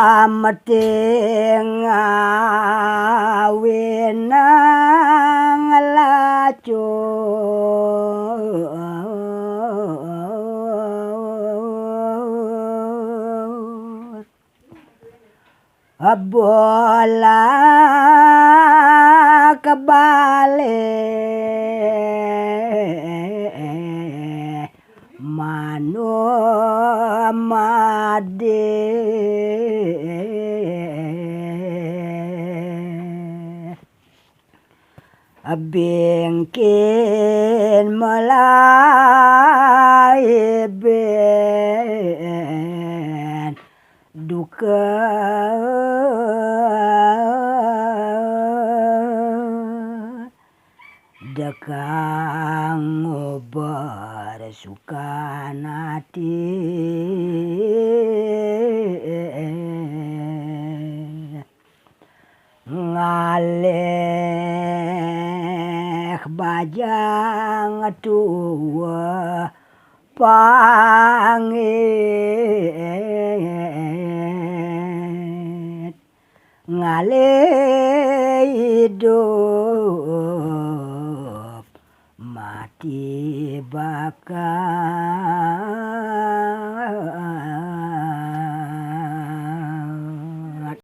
Tameting awinang lacut bola kebalik manu made bingkin mulai ben duka dekang bersukan hati ngalih bajang tua pangit ngalih hidup mati bakal